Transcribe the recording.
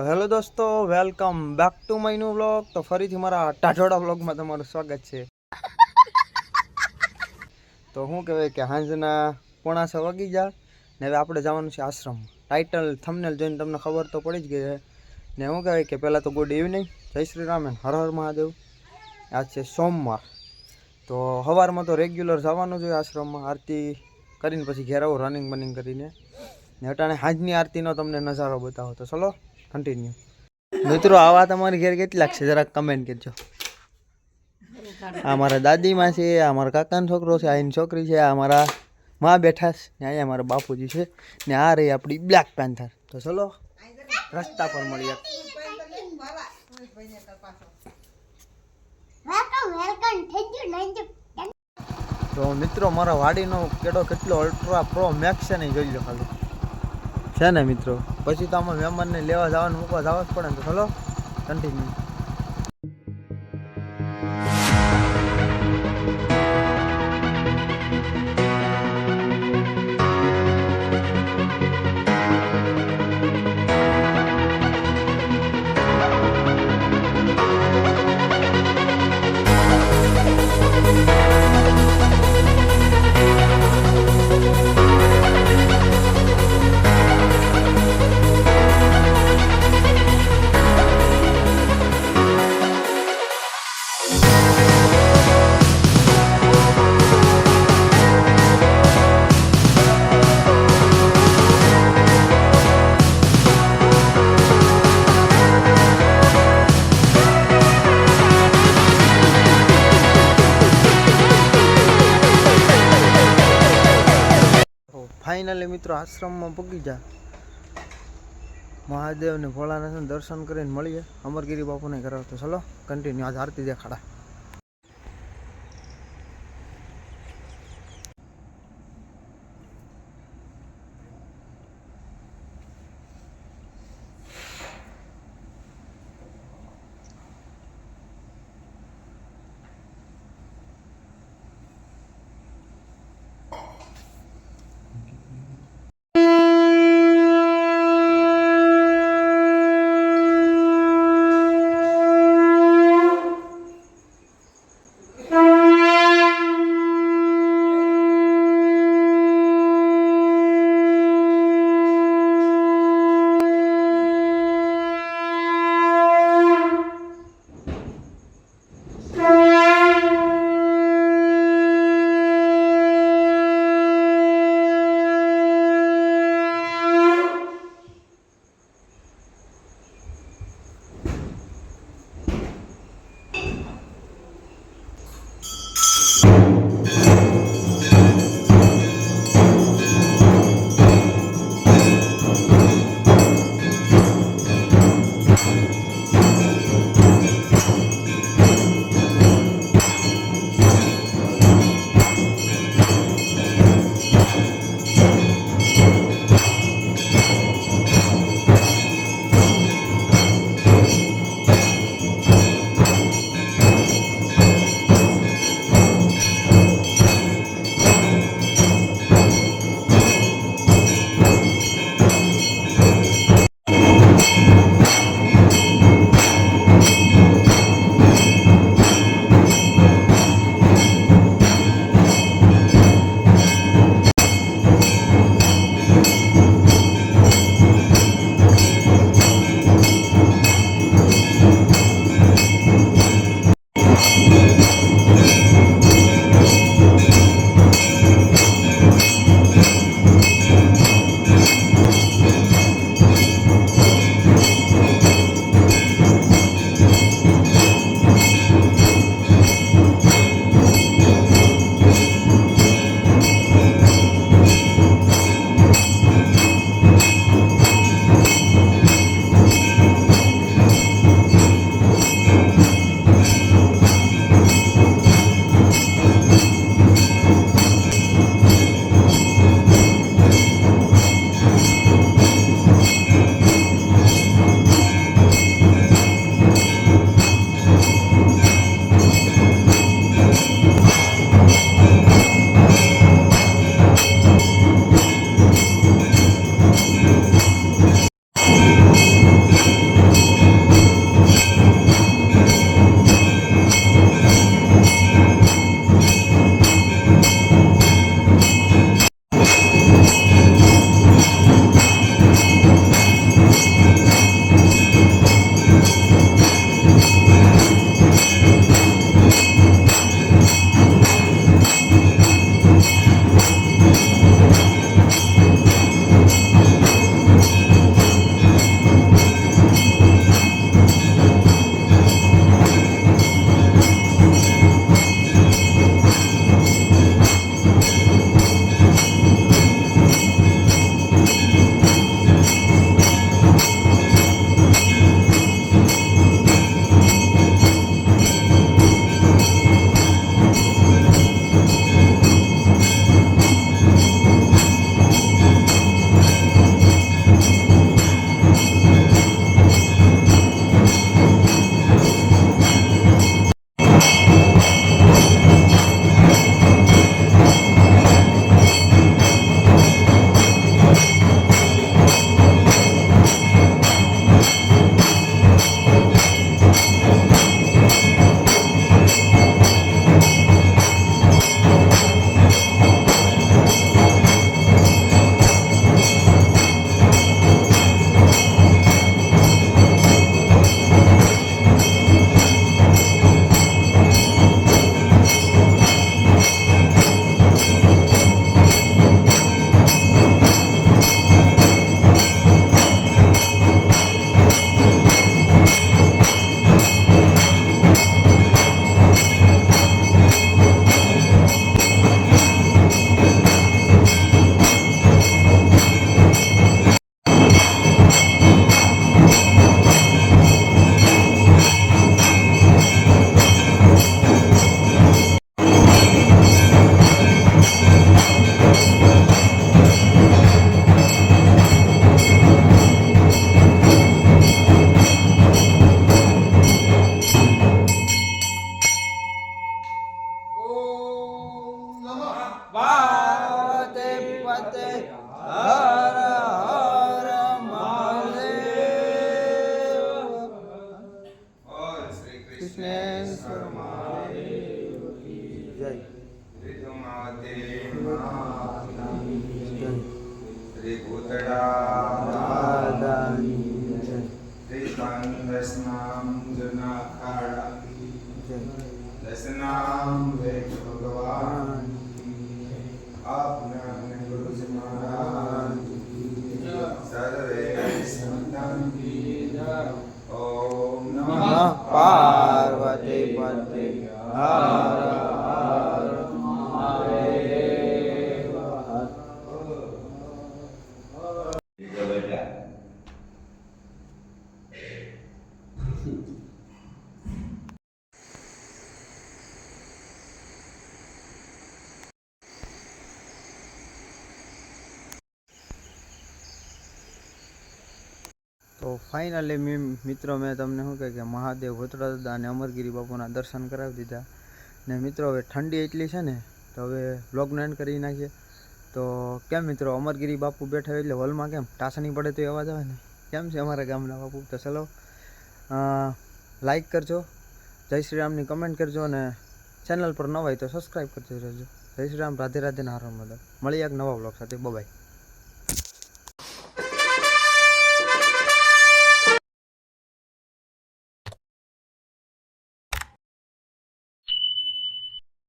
Hello દોસ્તો, welcome back to my new vlog. તો ફરીથી મારા ટાઢોડા વ્લોગમાં તમારું સ્વાગત છે. તો શું કહેવાય કે સાંજના 6:45 વાગી જા ને હવે આપણે જવાનું છે આશ્રમમાં. ટાઇટલ થંબનેલ જોઈને તમને ખબર તો પડી જ ગઈ છે ને. શું કહેવાય કે પહેલાં તો ગુડ ઇવનિંગ, જય શ્રી રામ એન્ડ હર હર મહાદેવ. આજ છે સોમવાર, તો સવારમાં તો રેગ્યુલર જવાનું જોઈએ આશ્રમમાં. આરતી કરીને પછી ઘેર આવું રનિંગ બનિંગ કરીને ને અટાણે સાંજની આરતીનો તમને નજારો બતાવો. તો ચલો કન્ટિન્યુ. મિત્રો આવા તમારી ઘેર કેટલાક છે જરાક કમેન્ટ કરજો. આ મારા દાદીમાં છે, આ મારા કાકાનો છોકરો છે, આ એની છોકરી છે, આ મારા માં બેઠા છે ને અહીંયા મારા બાપુજી છે ને આ રહી આપણી બ્લેક પેન્થર. તો ચલો રસ્તા પર મળીએ. તો મિત્રો મારા વાડીનો કેડો કેટલો અલ્ટ્રા પ્રો મેક્સ છે ને જોઈ લો ખાલી છે ને મિત્રો. પછી તો આમાં મહેમાનને લેવા જવાનું મૂકવા જવા જ પડે ને. તો ચલો કન્ટિન્યુ. ફાઇનલી મિત્રો આશ્રમમાં પૂગી જા. મહાદેવ ને ભોળાનાથને દર્શન કરીને મળીએ અમરગીરી બાપુને ઘરે. તો ચલો કન્ટિન્યુ. આજ આરતી દેખાડા. કૃષ્ણેશ્વર મહાદેવ જય. શ્રી ભૂતળા દાદાની જય. શ્રી દસનામ જના ખાડા જય. દસનામ વેદ ભગવાન આપના અગ્નિ ગુરુજી મહારાજ સર્વે સંતન ઓમ નમઃ પાર્વતી પતે હર હર મહાદેવ. તો ફાઇનલી મિત્રો મેં તમને શું કહે કે મહાદેવ ભૂતળા દાદા અને અમરગીરી બાપુના દર્શન કરાવી દીધા ને મિત્રો હવે ઠંડી એટલી છે ને તો હવે વ્લોગનો એન્ડ કરી નાખીએ. તો કેમ મિત્રો અમરગીરી બાપુ બેઠા એટલે હોલમાં કેમ ટાસણી પડે તો અવાજ આવે ને કેમ છે અમારા ગામના બાપુ. તો ચલો લાઈક કરજો, જય શ્રી રામની કમેન્ટ કરજો અને ચેનલ પર ન હોય તો સબસ્ક્રાઈબ કરજો રહેજો. જય શ્રી રામ, રાધે રાધે, હર હર મહાદેવ. મળીએ એક નવા વ્લોગ સાથે. બાય.